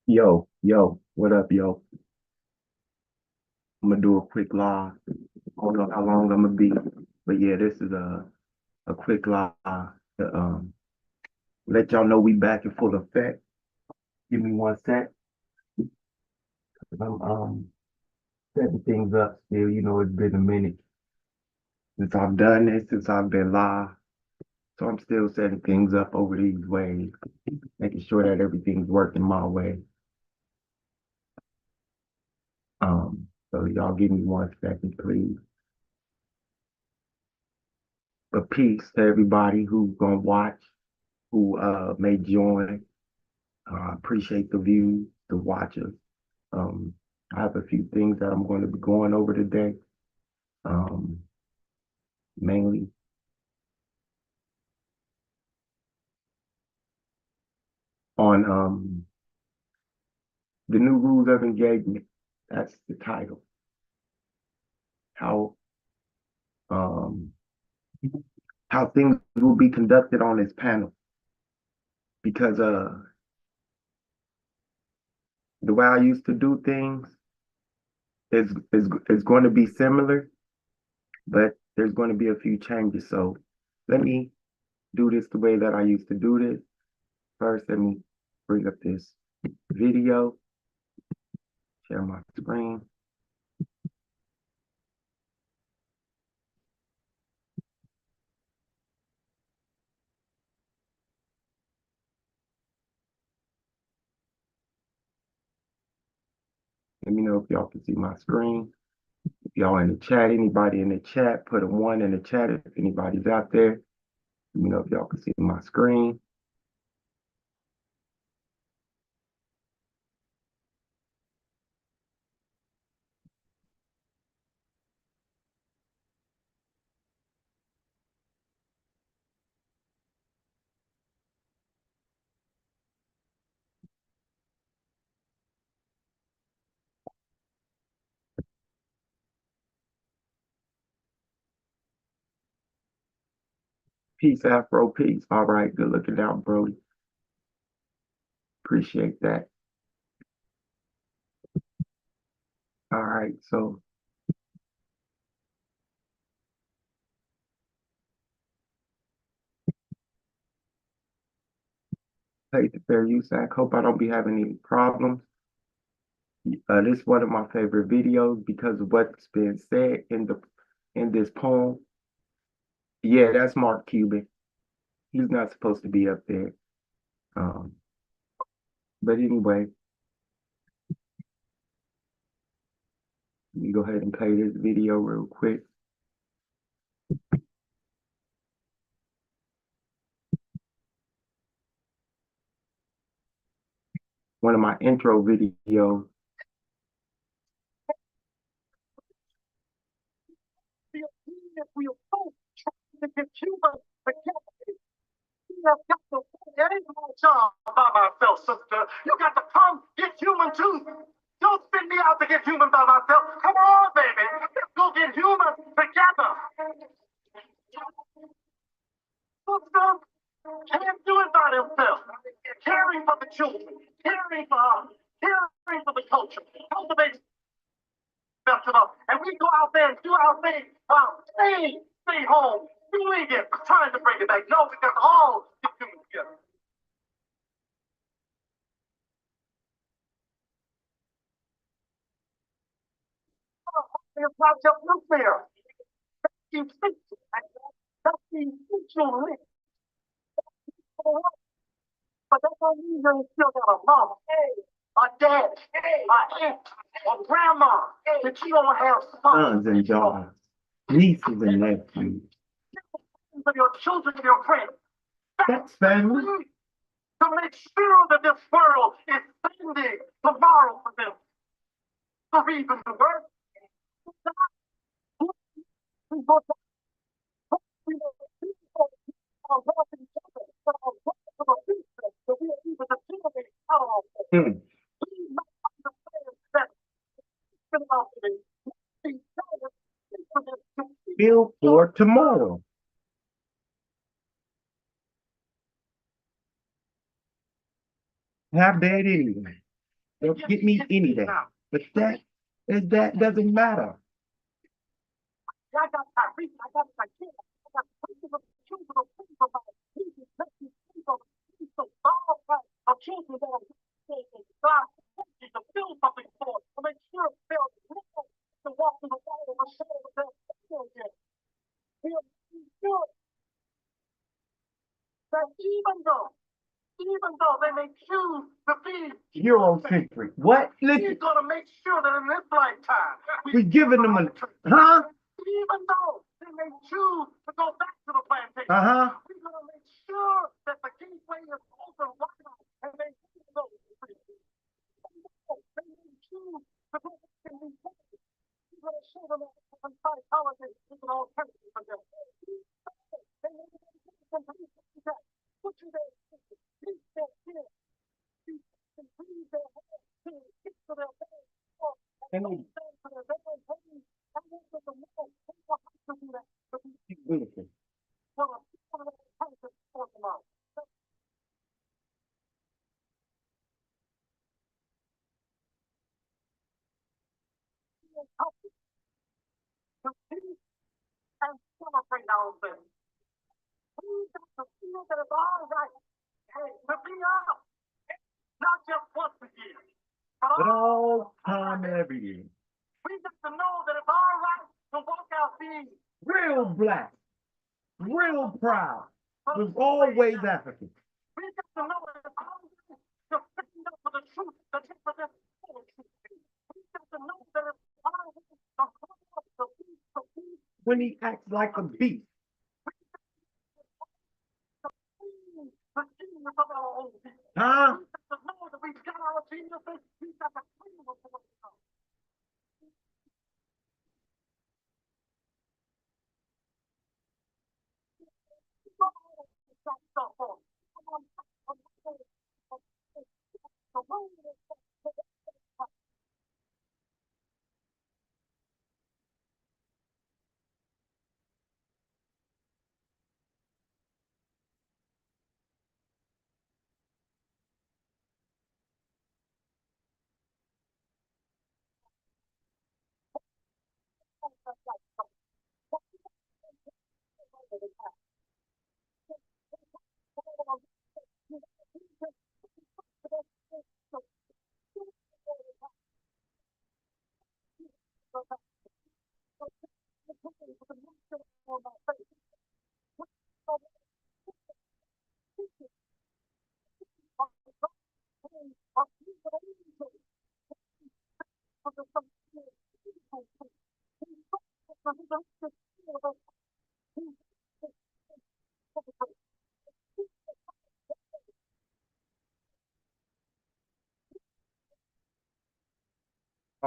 Yo, what up, yo? I'm gonna do a quick live. I don't know how long I'm gonna be, but yeah, this is a quick live to let y'all know we back in full effect. Give me one sec. 'Cause I'm setting things up still. You know, it's been a minute since I've done this, since I've been live. So I'm still setting things up over these ways, making sure that everything's working my way. So y'all give me one second, please. But peace to everybody who's gonna watch, who may join. I appreciate the views, the watchers. Um, I have a few things that I'm going to be going over today. Um, Mainly on the new rules of engagement. That's the title. How um, how things will be conducted on this panel. Because the way I used to do things is going to be similar, but there's going to be a few changes. So let me do this the way that I used to do this. First, let me bring up this video, share my screen. Let me know if y'all can see my screen. If y'all in the chat, anybody in the chat, put a one in the chat if anybody's out there. Let me know if y'all can see my screen. Peace, Afro, peace. All right, good looking out, Brody. Appreciate that. All right, so hey, the Fair Use Act. Hope I don't be having any problems. This is one of my favorite videos because of what's been said in this poem. Yeah, that's Mark Cuban. He's not supposed to be up there. Um, but anyway, let me go ahead and play this video real quick. One of my intro videos. That ain't my job by myself, sister. You got to come get human too. Don't send me out to get human by myself. Come on, baby. Let's go get human together. Sister can't do it by themselves. Caring for the children, caring for us, caring for the culture, cultivate festival, and we go out there and do our thing while stay home, doing it, trying to bring it back. No, because all get human together. Project Nuclear. That's the essential link. But that don't mean you still got a mama, a dad, a aunt, a grandma that you don't have Sons and daughters, nieces and nephews. for your children and your friends. That's family. To make sure that this world is sending tomorrow for them. To even the work. Hmm. Build for tomorrow. How bad is it? They'll get me any day. But that doesn't matter. I got Tyrese, I got my kid, I got plenty of children of people about Jesus, let me see the peace of all kinds of children that are saved. God, you to build something for us, to make sure they'll to walk through the wall of a shadow of their children. He'll be sure that even though they may choose to be Eurocentric. What? Listen. He's gonna make sure that in this lifetime we're giving them a huh? Even though they may choose to go back to the plantation, we're gonna make sure that the gateway is open wide and they go. They may choose to go back and be saved. We're gonna show them some psychology is an alternative for them. They may some put you there, teach their kids, and breathe their head to kick to their bed, and to their bed and home. I want them to know they don't have to do that. Beautiful. Well, people that are to support them out. To peace and celebrate our things. Please got to feel that it's all right. Hey, to be up, not just once a year, but all time every year. We got to know that it's all right to walk out being real black, real proud, was always African. We got to know that it's all right to stand up for the truth, the truth of this truth. We got to know that it's all right to hold up the peace. When he acts like a beast. Huh?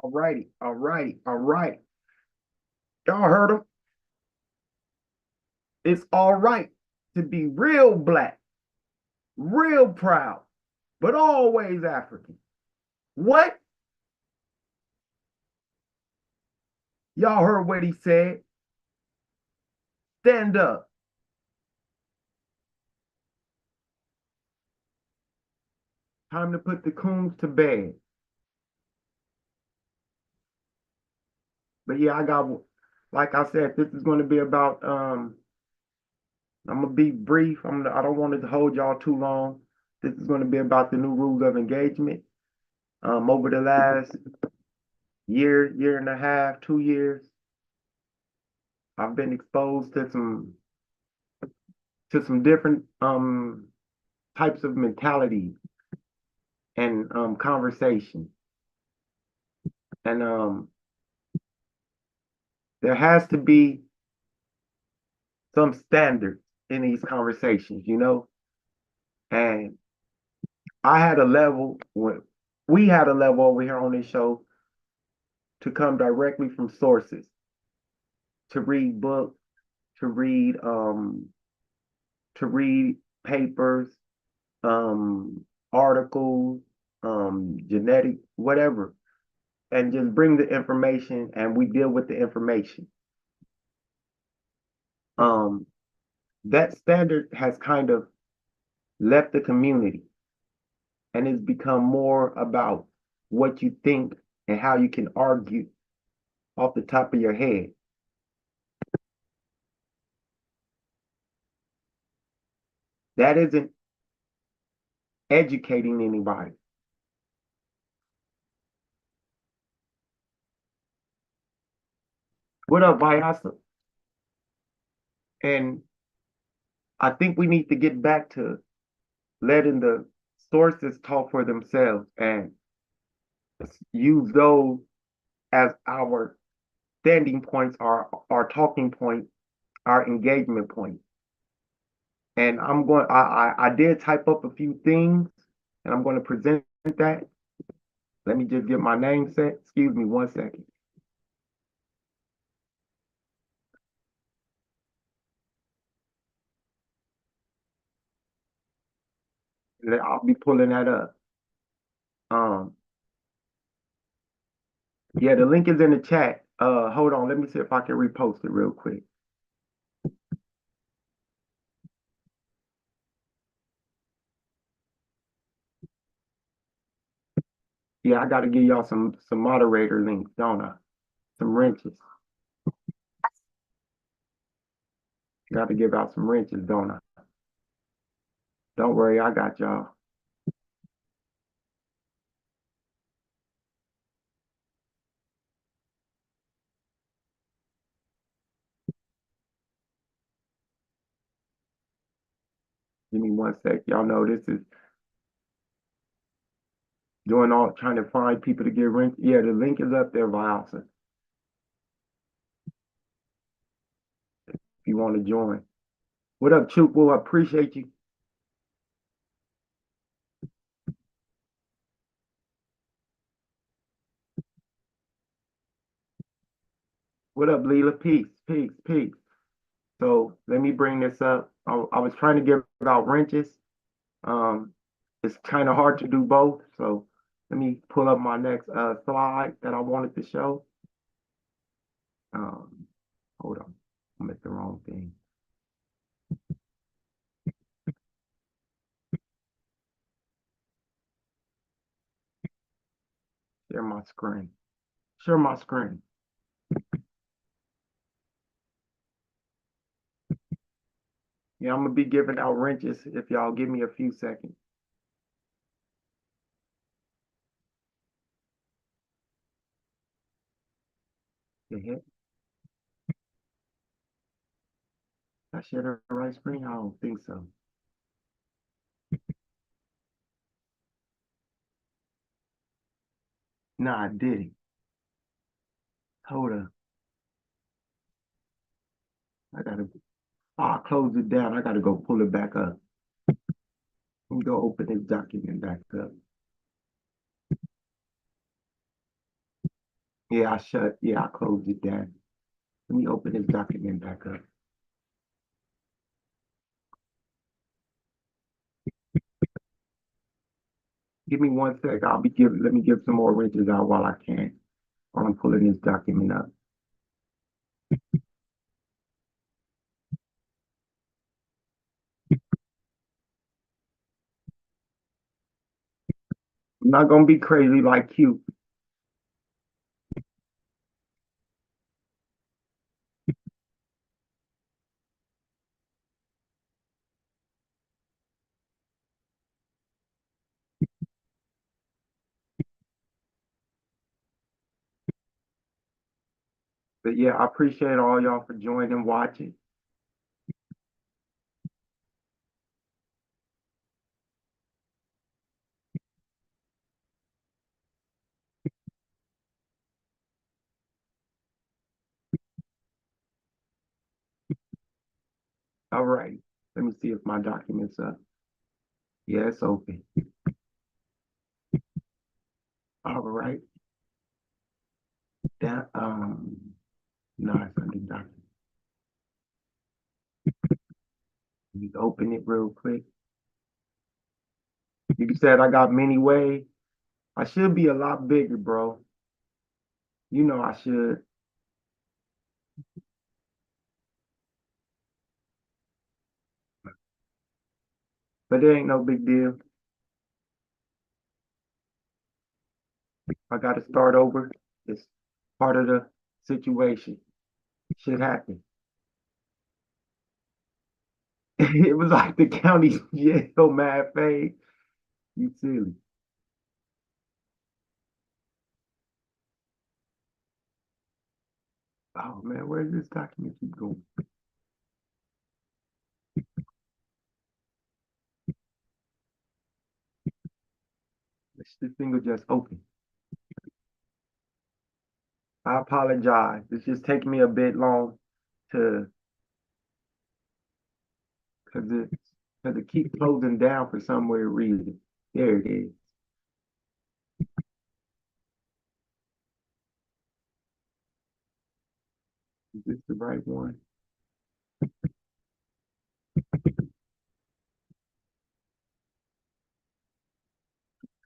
All right. Y'all heard him? It's all right to be real black, real proud, but always African. What? Y'all heard what he said? Stand up. Time to put the coons to bed. But yeah, I got, like I said, this is going to be about, I'm going to be brief. I don't want to hold y'all too long. This is going to be about the new rules of engagement. Over the last year and a half, 2 years, I've been exposed to some different types of mentality and conversation. And there has to be some standards in these conversations, you know? And we had a level over here on this show to come directly from sources, to read books, to read papers, articles, genetic, whatever, and just bring the information and we deal with the information. That standard has kind of left the community and it's become more about what you think and how you can argue off the top of your head. That isn't educating anybody. What up, Vyasa? And I think we need to get back to letting the sources talk for themselves and use those as our standing points, our talking point, our engagement point. And I did type up a few things and I'm going to present that. Let me just get my name set. Excuse me 1 second. I'll be pulling that up. Um, yeah, the link is in the chat. Hold on, let me see if I can repost it real quick. Yeah, I got to give y'all some moderator links, don't I? Some wrenches. Got to give out some wrenches, don't I? Don't worry, I got y'all. Give me 1 sec. Y'all know this is trying to find people to get wrenches. Yeah, the link is up there, Vyasa. If you want to join. What up, Chukwu? I appreciate you. What up, Leela? Peace, peace, peace. So let me bring this up. I was trying to give out wrenches. It's kind of hard to do both. So let me pull up my next slide that I wanted to show. Um, hold on, I'm at the wrong thing. Share my screen. Share my screen. Yeah, I'm gonna be giving out wrenches if y'all give me a few seconds. The I shared the right screen? I don't think so. No, I didn't. Hold up. I gotta. I'll close it down. I gotta go pull it back up. Let me go open this document back up. Yeah, I closed it down. Let me open this document back up. Give me 1 sec. Let me give some more wrenches out while I can, while I'm pulling this document up. I'm not gonna be crazy like you. But yeah, I appreciate all y'all for joining and watching. All right. Let me see if my document's up. Yeah, it's open. All right. That no, it's under document. Let me open it real quick. You said I got many ways. I should be a lot bigger, bro. You know I should. But it ain't no big deal. I got to start over. It's part of the situation. Shit happened. It was like the county jail, mad fade. You silly. Oh man, where's this document keep going? This thing will just open. I apologize. It's just taking me a bit long to because it keeps closing down for some weird reason. There it is. Is this the right one?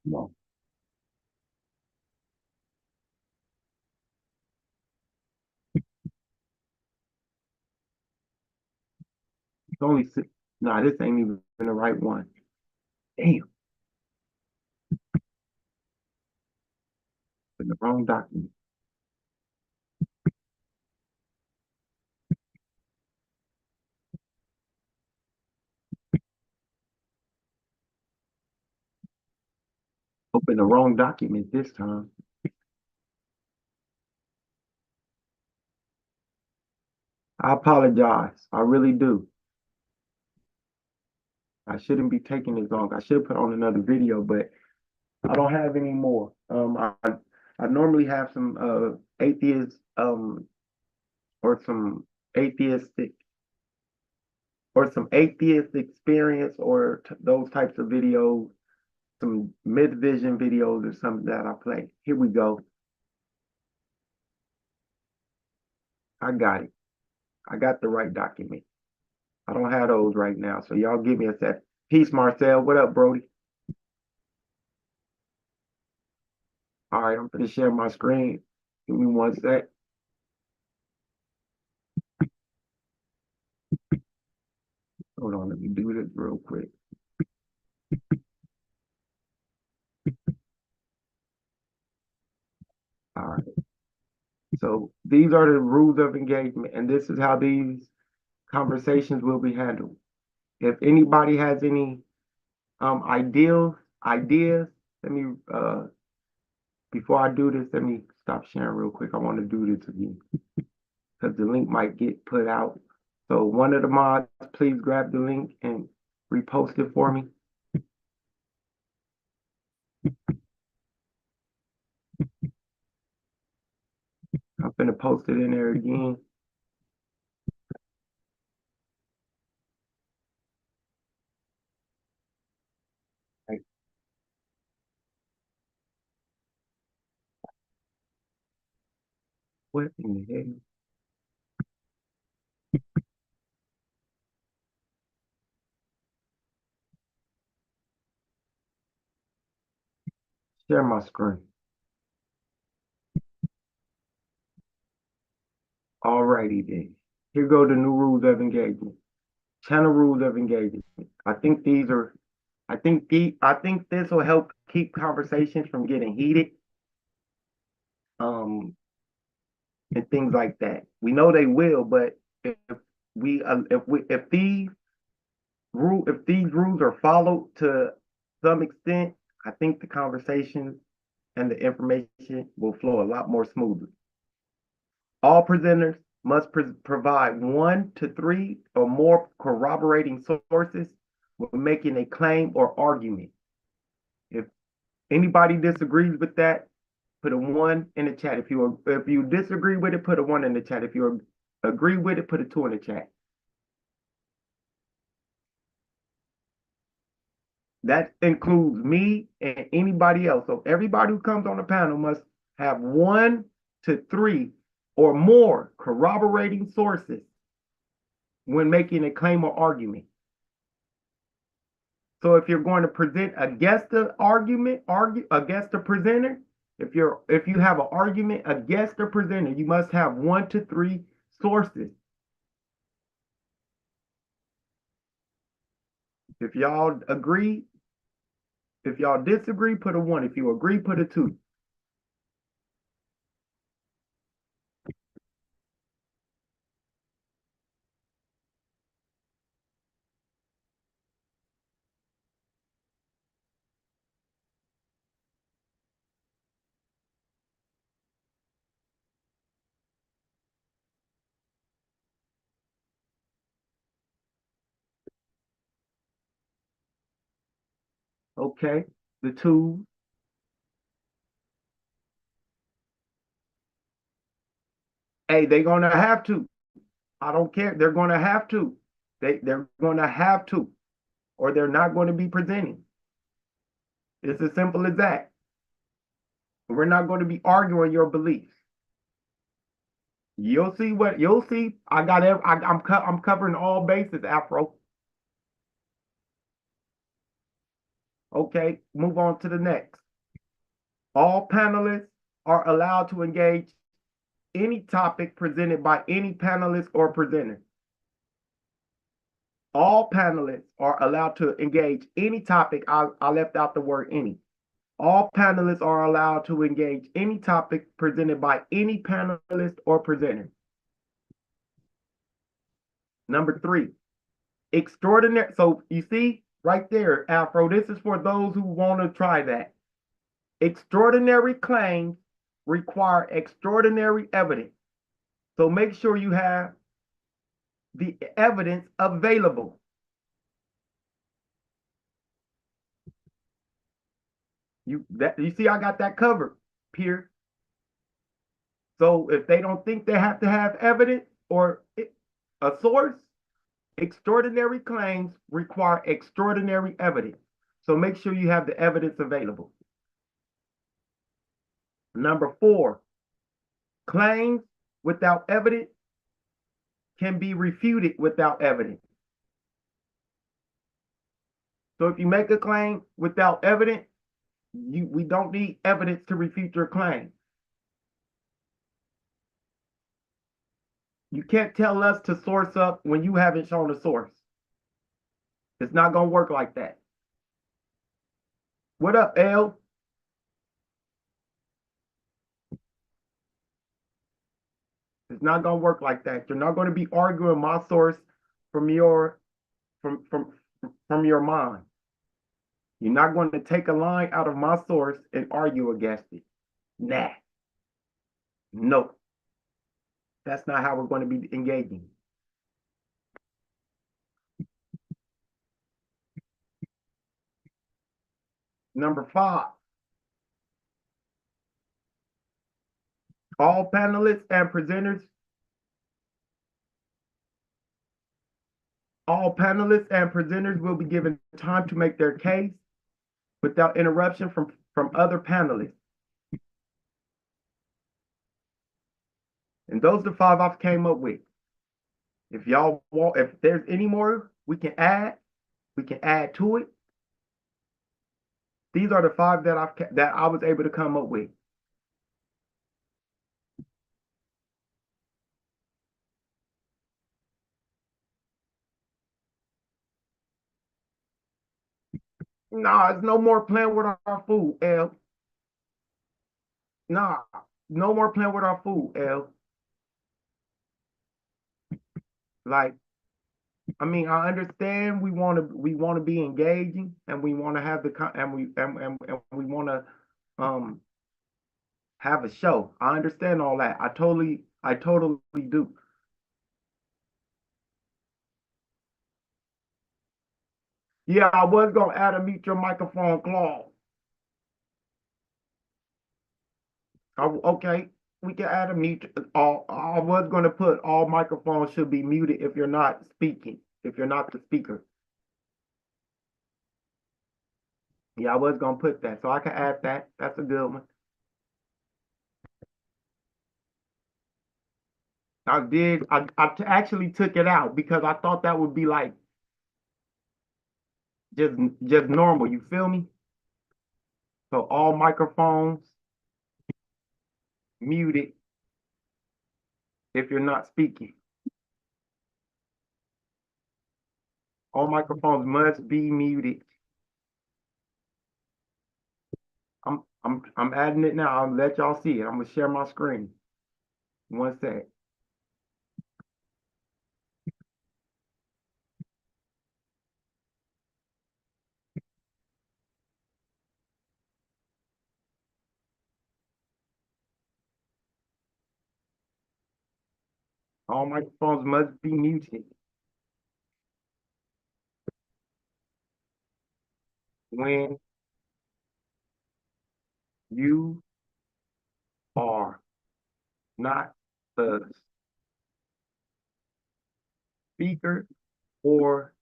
Come on. It's only six. Nah, this ain't even the right one. Damn, in the wrong document. Open the wrong document this time. I apologize. I really do. I shouldn't be taking this long. I should put on another video, but I don't have any more. I normally have some atheist or some atheistic or some atheist experience or those types of videos, some mid vision videos or something that I play. Here we go. I got it. I got the right document. I don't have those right now, so y'all give me a sec. Peace, Marcel. What up, Brody? All right, I'm gonna share my screen. Give me one sec. Hold on, let me do this real quick. All right. So these are the rules of engagement, and this is how these conversations will be handled. If anybody has any ideas, let me before I do this, let me stop sharing real quick. I want to do this again because the link might get put out. So one of the mods, please grab the link and repost it for me. I'm gonna post it in there again. Like, what in the hell? Share my screen. Alrighty then. Here go the new rules of engagement. Channel rules of engagement. I think this will help keep conversations from getting heated. Um, and things like that. We know they will, but if these rules are followed to some extent, I think the conversation and the information will flow a lot more smoothly. All presenters must provide 1 to 3 or more corroborating sources when making a claim or argument. If anybody disagrees with that, put a 1 in the chat. If you disagree with it, put a 1 in the chat. If you agree with it, put a 2 in the chat. That includes me and anybody else. So everybody who comes on the panel must have 1 to 3 or more corroborating sources when making a claim or argument. So if you're going to present against the argument, argue against the presenter, if you have an argument against the presenter, you must have 1 to 3 sources. If y'all agree, if y'all disagree, put a 1. If you agree, put a 2. Okay, the two. Hey, they're gonna have to. I don't care. They're gonna have to. They're gonna have to, or they're not going to be presenting. It's as simple as that. We're not going to be arguing your beliefs. You'll see what you'll see. I'm covering all bases, Afro. Okay, move on to the next. All panelists are allowed to engage any topic presented by any panelist or presenter. All panelists are allowed to engage any topic. I left out the word any. All panelists are allowed to engage any topic presented by any panelist or presenter. Number 3, extraordinary. So you see right there, Afro, this is for those who want to try that. Extraordinary claims require extraordinary evidence. So make sure you have the evidence available. You see, I got that covered, Pierre. So if they don't think they have to have evidence or a source, extraordinary claims require extraordinary evidence. So make sure you have the evidence available. Number 4, claims without evidence can be refuted without evidence. So if you make a claim without evidence, we don't need evidence to refute your claim. You can't tell us to source up when you haven't shown a source. It's not going to work like that. What up, L? It's not going to work like that. You're not going to be arguing my source from your from your mind. You're not going to take a line out of my source and argue against it. Nah. No. That's not how we're going to be engaging. Number 5. All panelists and presenters will be given time to make their case without interruption from other panelists. And those are the 5 I've came up with. If y'all want, if there's any more we can add to it. These are the 5 that I was able to come up with. Nah, it's no more playing with our food, L. Nah, no more playing with our food, L. Like, I mean, I understand we want to be engaging and we want to have we want to have a show. I understand all that. I totally do. Yeah, I was gonna add a mute your microphone clause. Okay, we can add a mute. I was gonna put all microphones should be muted if you're not speaking, if you're not the speaker. Yeah, I was gonna put that, so I can add that. That's a good one. I did. I actually took it out because I thought that would be like just normal. You feel me? So all microphones muted if you're not speaking. All microphones must be muted. I'm adding it now. I'll let y'all see it. I'm gonna share my screen. One sec. All microphones must be muted. when you are not the speaker or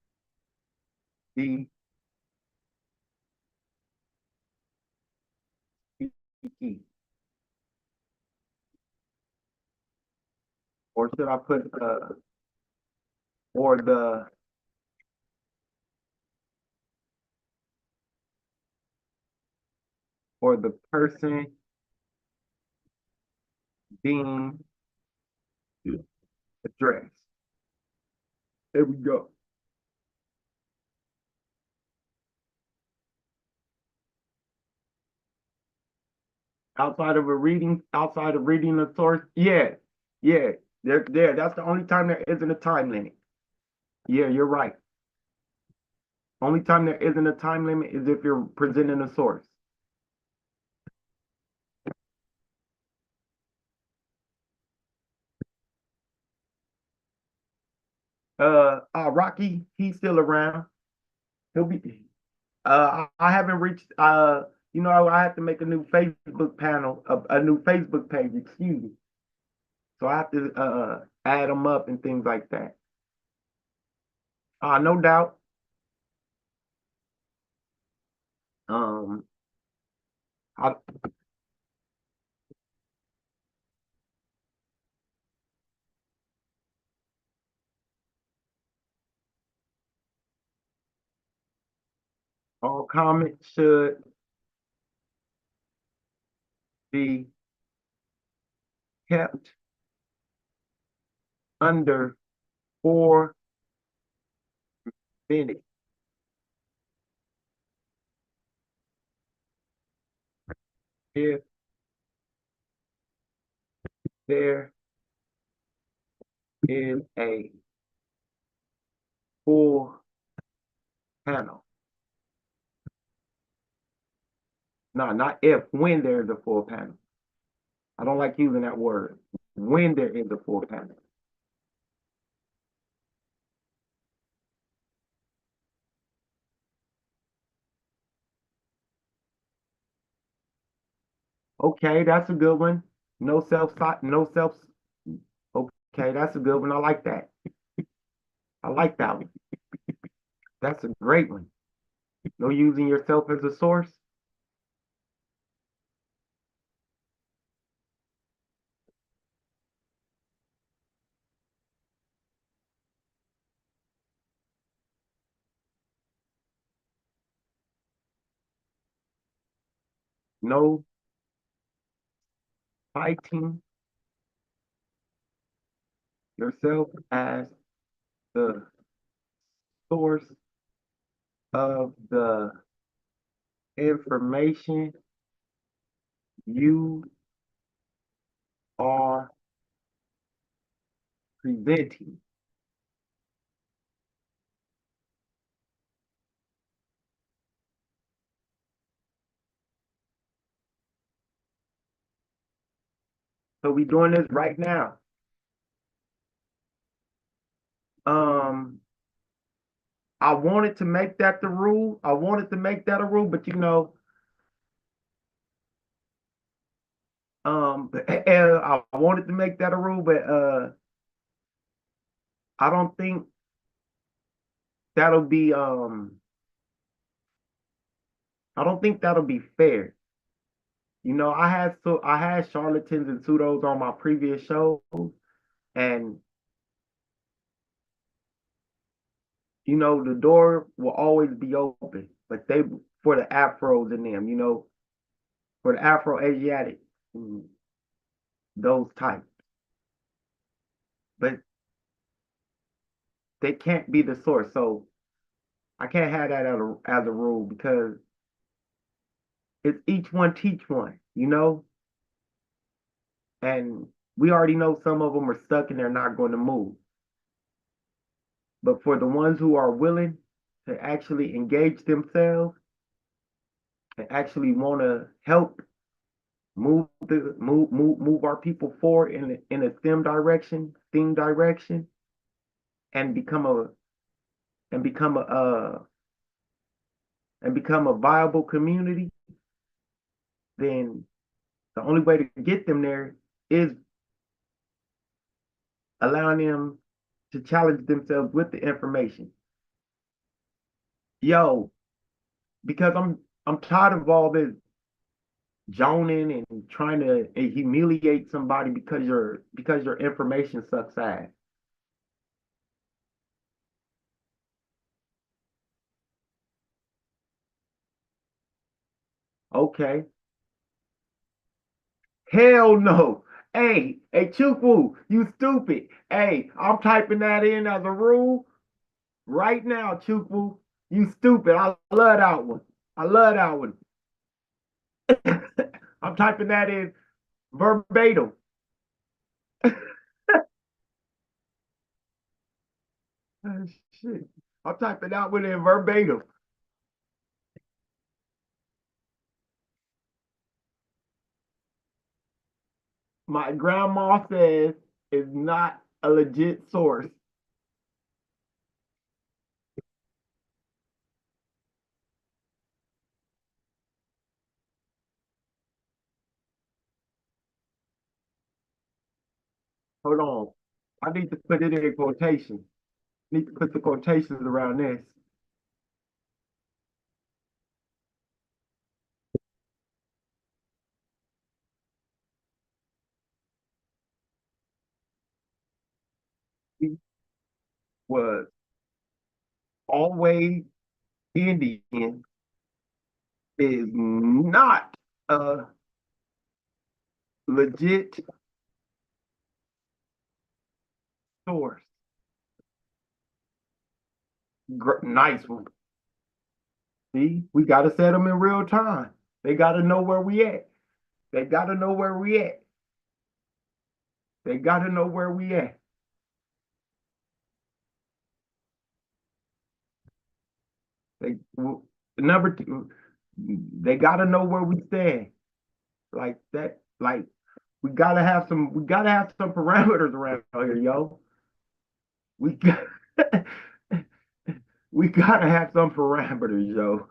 the speaking. Or should I put or the person being addressed? There we go. Outside of reading the source, yeah, yeah, there. That's the only time there isn't a time limit. Yeah, you're right. Only time there isn't a time limit is if you're presenting a source. Rocky, he's still around. He'll be. I haven't reached. I have to make a new Facebook panel, a new Facebook page. Excuse me. So I have to add them up and things like that. No doubt. Um, I, all comments should be kept under 4 minutes. If there is a full panel. No, not if, when there is a full panel. I don't like using that word. When there is a full panel. Okay, that's a good one. No self. Okay, that's a good one. I like that. I like that one. That's a great one. No using yourself as a source. No citing yourself as the source of the information you are presenting. So we doing this right now. Um, I wanted to make that the rule. I wanted to make that a rule, but and I wanted to make that a rule, but I don't think that'll be I don't think that'll be fair. I had charlatans and pseudos on my previous shows, and the door will always be open, but they for the Afros in them, for the Afro Asiatic, those types. But they can't be the source. So I can't have that as a rule because it's each one teach one. And we already know some of them are stuck and they're not going to move. But for the ones who are willing to actually engage themselves and actually want to help move our people forward in a STEM direction, and become a and become a viable community, then the only way to get them there is allowing them to challenge themselves with the information. Yo, because I'm tired of all this joning and trying to humiliate somebody because your information sucks ass. Okay. Hell no. Hey, Chukwu, you stupid. Hey, I'm typing that in as a rule right now, Chukwu. You stupid. I love that one. I love that one. I'm typing that in verbatim. Oh, shit. I'm typing that one in verbatim. My grandma says it's not a legit source. Hold on. I need to put it in quotation. Need to put the quotations around this. He was always Indian is not a legit source. Nice one. See, we got to set them in real time. They got to know where we at. They got to know where we at. They got to know where we at. They number two. They got to know where we stand. Like that. Like we gotta have some. We gotta have some parameters around here, yo. We got. We gotta have some parameters, yo.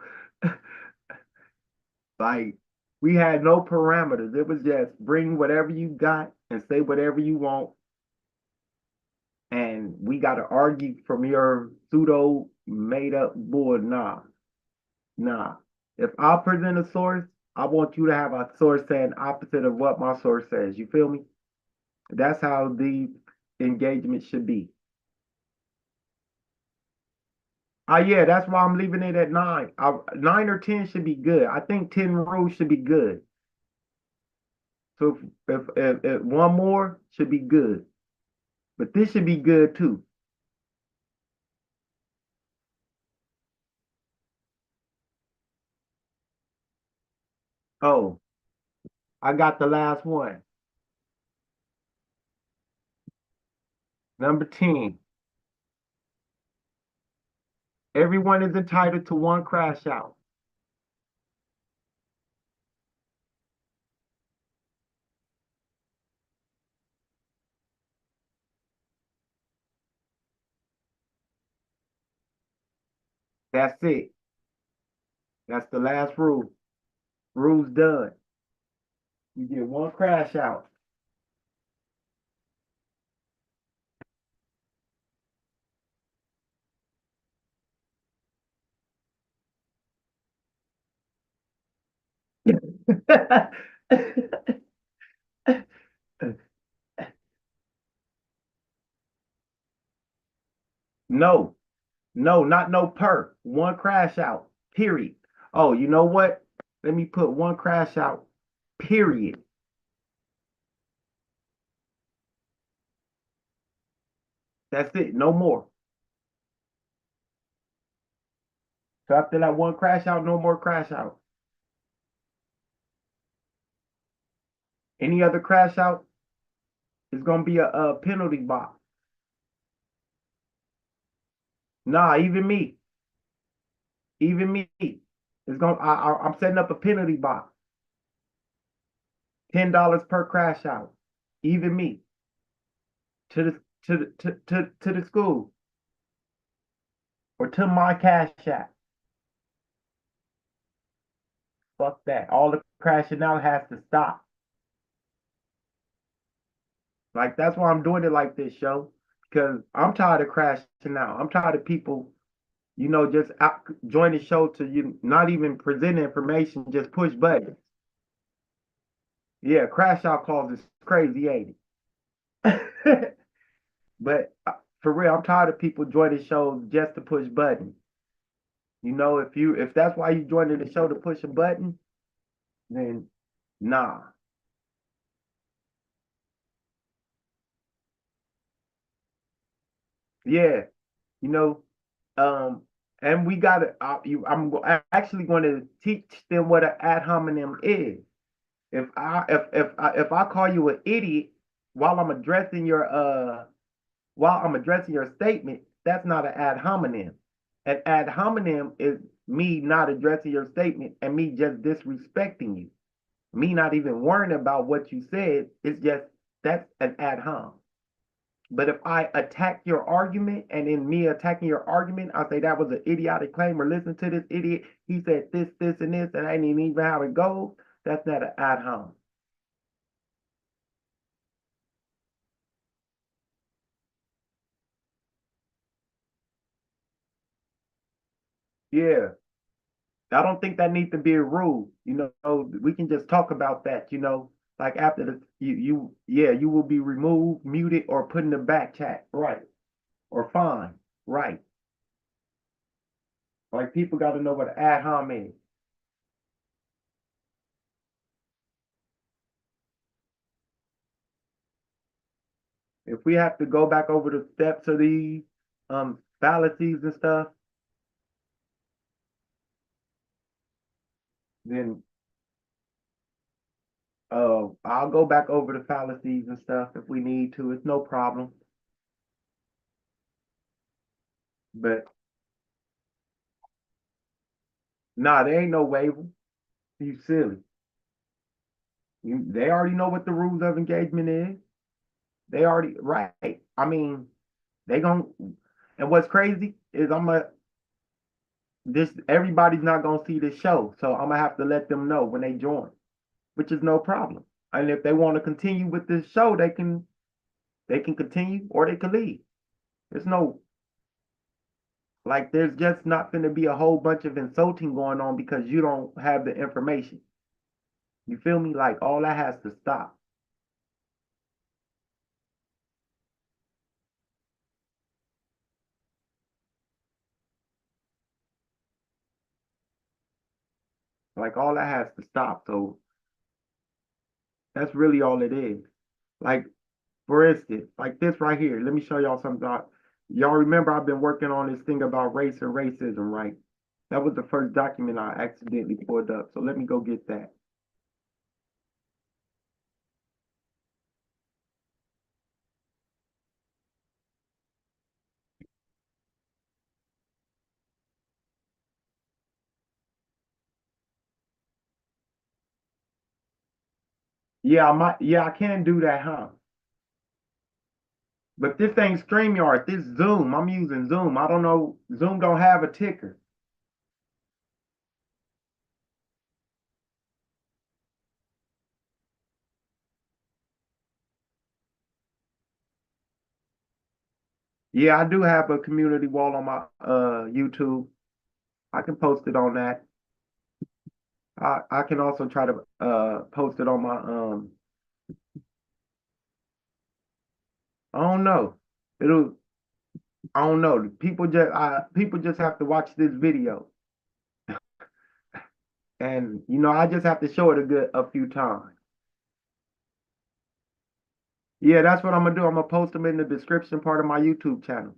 Like we had no parameters. It was just bring whatever you got and say whatever you want, and we gotta argue from your pseudo made up bull. Nah, nah. If I present a source, I want you to have a source saying opposite of what my source says. You feel me? That's how the engagement should be. Yeah, that's why I'm leaving it at nine. 9 or 10 should be good. I think 10 rules should be good. So if one more should be good, but this should be good too. Oh, I got the last one. Number 10. Everyone is entitled to one crash out. That's it. That's the last rule. Rule's done. You get one crash out. No, no, not no per. One crash out. Period. Oh, you know what? Let me put one crash out. Period. That's it. No more. So after that one crash out, no more crash out. Any other crash out is gonna be a penalty box. Nah, even me, even me. It's gonna. I'm setting up a penalty box. $10 per crash out. Even me to the to the school or to my cash app. fuck that. All the crashing out has to stop. Like that's why I'm doing it like this, show. Because I'm tired of crashing out. I'm tired of people, just join the show to you not even present information, just push buttons. Yeah, crash out calls is crazy, ain't it? But for real, I'm tired of people joining shows just to push buttons. If that's why you joined the show to push a button, then nah. Yeah, you know, um, and we gotta. Actually going to teach them what an ad hominem is. If I call you an idiot while I'm addressing your statement, that's not an ad hominem. An ad hominem is me not addressing your statement and me just disrespecting you. Me not even worrying about what you said. It's just that's an ad hom. But if I attack your argument and in me attacking your argument, I say that was an idiotic claim or listen to this idiot. He said this, and this, and I didn't even how it goes. That's not an ad hom. Yeah. I don't think that needs to be a rule. We can just talk about that, like after you will be removed, muted, or put in the back chat. Right. Or fine. Right. Like people got to know what an ad hom is. If we have to go back over the steps of these fallacies and stuff, then I'll go back over the fallacies and stuff if we need to. It's no problem. But nah, there ain't no waiver. You silly. They already know what the rules of engagement is. They already right. I mean, they gon' and what's crazy is everybody's not gonna see this show. So I'm gonna have to let them know when they join, which is no problem. And if they want to continue with this show, they can continue or they can leave. There's no there's just not gonna be a whole bunch of insulting going on because you don't have the information. You feel me? Like all that has to stop. Like all that has to stop. So that's really all it is. Like for instance, like this right here. Let me show y'all something. Y'all remember I've been working on this thing about race and racism, right? That was the first document I accidentally pulled up. So let me go get that. Yeah, I can do that, huh? But this ain't StreamYard, this Zoom. I'm using Zoom. I don't know. Zoom don't have a ticker. Yeah, I do have a community wall on my YouTube. I can post it on that. I can also try to post it on my I don't know. It'll I don't know. People just have to watch this video. And I just have to show it a few times. Yeah, that's what I'm gonna do. I'm gonna post them in the description part of my YouTube channel.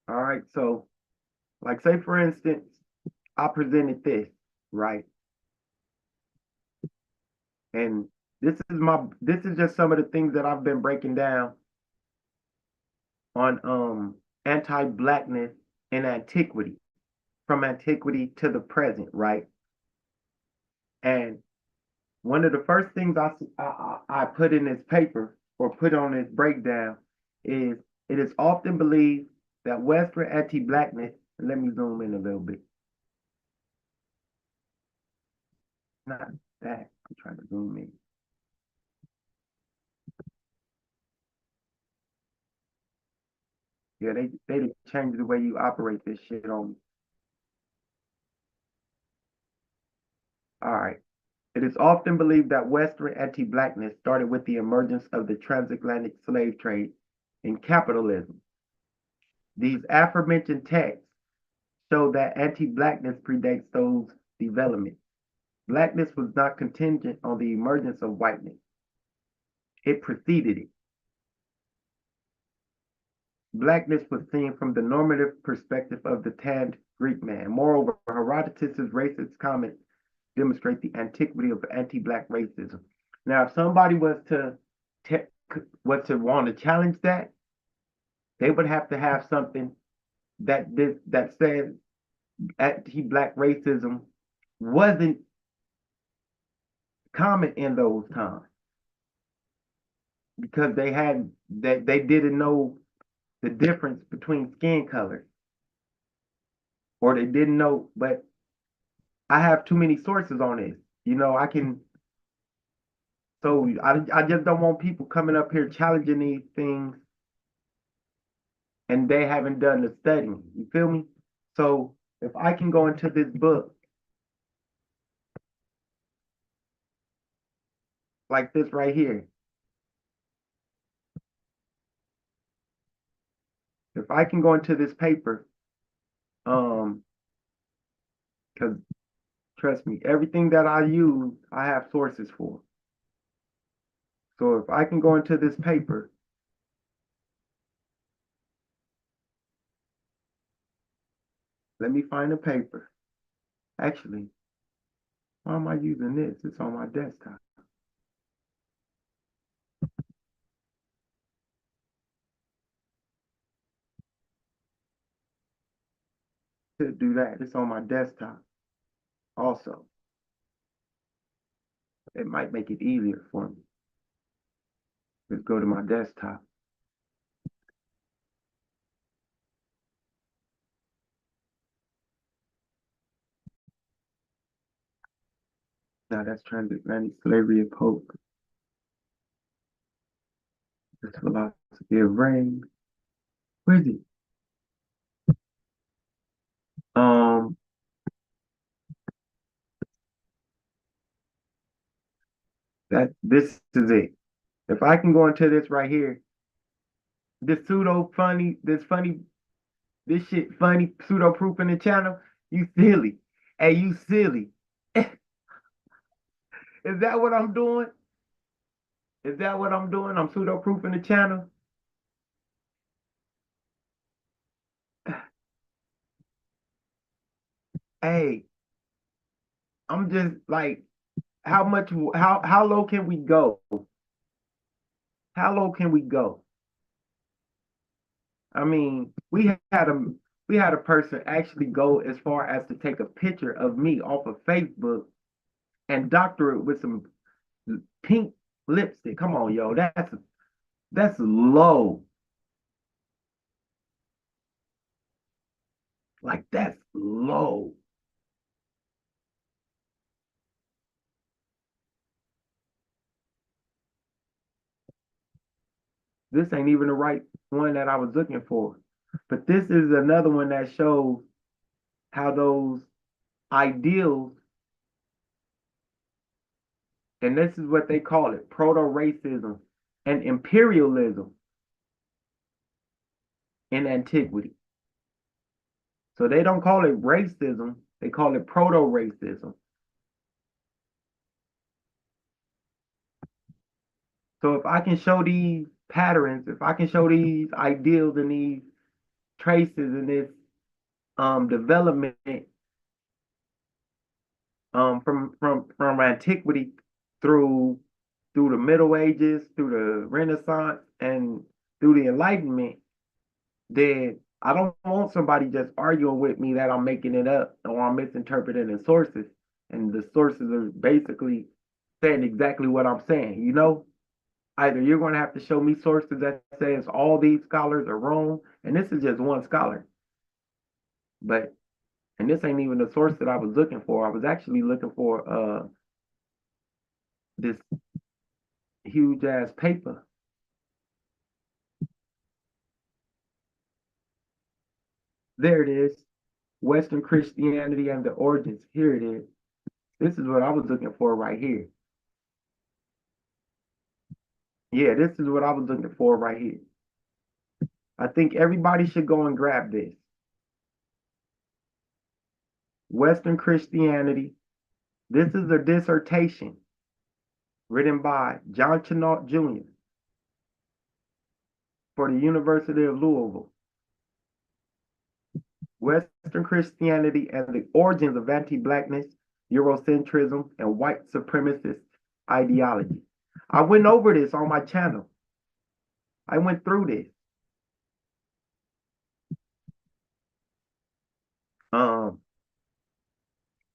All right. So, like say for instance, I presented this, right? And this is just some of the things that I've been breaking down on anti-blackness and antiquity, from antiquity to the present, right? And one of the first things I put in this paper or put on this breakdown is It is often believed that Western anti-blackness, let me zoom in a little bit. Not that, I'm trying to zoom in. Yeah, they changed the way you operate this shit on me. All right. It is often believed that Western anti-blackness started with the emergence of the transatlantic slave trade and capitalism. These aforementioned texts show that anti-blackness predates those developments. Blackness was not contingent on the emergence of whiteness. It preceded it. Blackness was seen from the normative perspective of the tanned Greek man. Moreover, Herodotus's racist comments demonstrate the antiquity of anti-black racism. Now, if somebody was to want to challenge that, they would have to have something that says anti-black racism wasn't common in those times because they didn't know the difference between skin colors, or they didn't know. But I have too many sources on this. I can. So I just don't want people coming up here challenging these things and they haven't done the studying. You feel me? So if I can go into this book like this right here, if I can go into this paper, because trust me, everything that I use, I have sources for. So if I can go into this paper, let me find a paper. Actually, why am I using this? It's on my desktop. To do that, it's on my desktop also. It might make it easier for me. Let's go to my desktop. Now that's transatlantic slavery of hope. This philosophy of rain. Where is it? Um, this is it. If I can go into this right here, this this shit funny pseudo proof in the channel. You silly. Hey, you silly. Is that what I'm doing? Is that what I'm doing? I'm pseudo proof in the channel. Hey, I'm just like, how low can we go? How low can we go? I mean, we had a person actually go as far as to take a picture of me off of Facebook and doctor it with some pink lipstick. Come on, yo, that's low. Like that's low. This ain't even the right one that I was looking for. But this is another one that shows how those ideals, and this is what they call it, proto-racism and imperialism in antiquity. So they don't call it racism, they call it proto-racism. So if I can show these patterns, if I can show these ideals and these traces in this development from antiquity through the Middle Ages, through the Renaissance, and through the Enlightenment, then I don't want somebody just arguing with me that I'm making it up or I'm misinterpreting the sources, and the sources are basically saying exactly what I'm saying. either you're going to have to show me sources that says all these scholars are wrong, and this is just one scholar. But and this ain't even the source that I was looking for. I was actually looking for this huge ass paper. There it is. Western Christianity and the Origins. Here it is. This is what I was looking for right here. Yeah, this is what I was looking for right here. I think everybody should go and grab this. Western Christianity. This is a dissertation written by John Chenault Jr. for the University of Louisville. Western Christianity and the Origins of Anti-Blackness, Eurocentrism, and White Supremacist Ideology. I went over this on my channel. I went through this.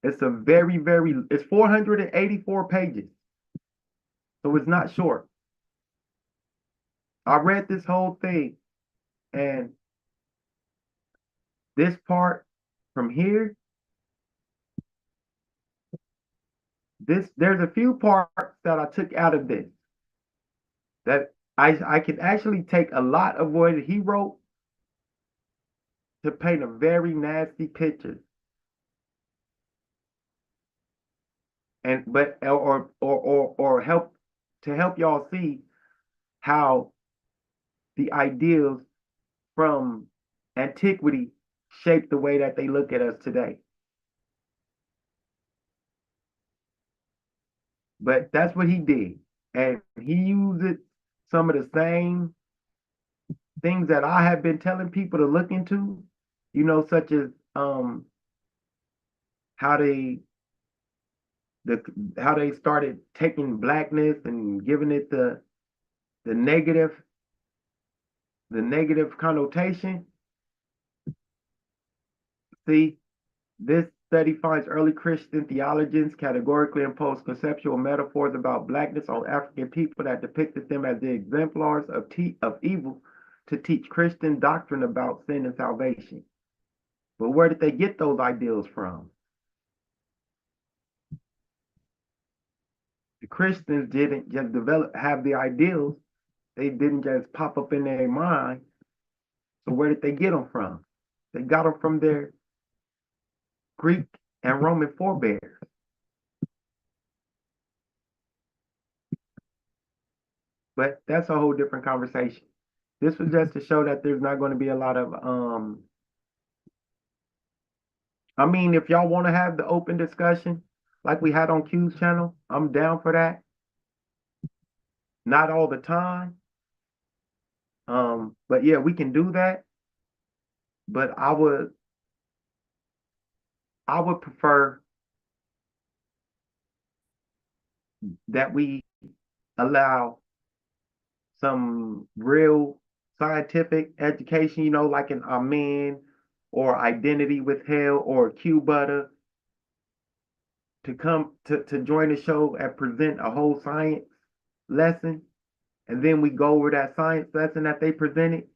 It's a it's 484 pages. So it's not short. I read this whole thing, and this part from here, there's a few parts that I took out of this that I could actually take a lot of what he wrote to paint a very nasty picture. And but or help to help y'all see how the ideals from antiquity shape the way that they look at us today. But that's what he did. And he used some of the same things that I have been telling people to look into, such as how they how they started taking blackness and giving it the negative connotation. See, this study finds early Christian theologians categorically imposed conceptual metaphors about blackness on African people that depicted them as the exemplars of evil to teach Christian doctrine about sin and salvation. But where did they get those ideals from? The Christians didn't just have the ideals. They didn't just pop up in their mind. So where did they get them from? They got them from their Greek and Roman forebears. But that's a whole different conversation. This was just to show that there's not going to be a lot of I mean, if y'all want to have the open discussion like we had on Q's channel, I'm down for that. Not all the time. But yeah, we can do that. But I would prefer that we allow some real scientific education, like an Amen or Identity with Hell or Q Butter to come to join the show and present a whole science lesson. And then we go over that science lesson that they presented,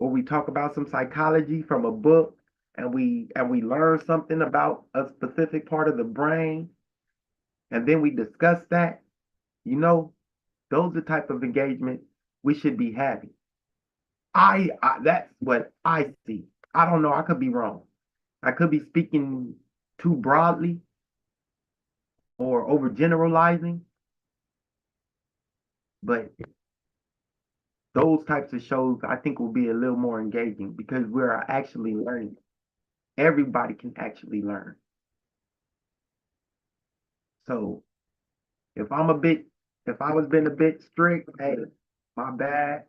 or we talk about some psychology from a book and we learn something about a specific part of the brain, and then we discuss that. Those are the type of engagement we should be having. That's what I see. I don't know. I could be wrong. I could be speaking too broadly or overgeneralizing, but those types of shows I think will be a little more engaging because we're actually learning. Everybody can actually learn. So if I was being a bit strict, hey, my bad.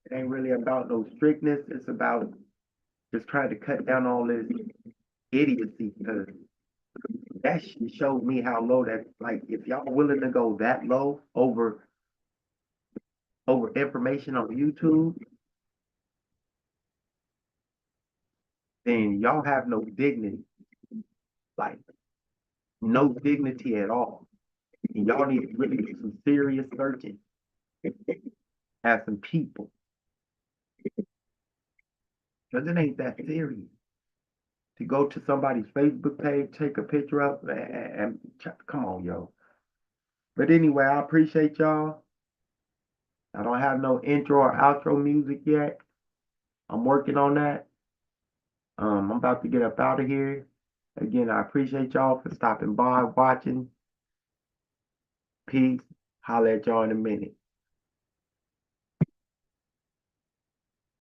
It ain't really about no strictness. It's about just trying to cut down all this idiocy because that showed me how low that, like, if y'all are willing to go that low over information on YouTube, then y'all have no dignity, like no dignity at all. And y'all need to really do some serious searching. Have some people. Because it ain't that serious. To go to somebody's Facebook page, take a picture of, and come on, yo. But anyway, I appreciate y'all. I don't have no intro or outro music yet. I'm working on that. I'm about to get up out of here. Again, I appreciate y'all for stopping by, watching. Peace. Holla at y'all in a minute.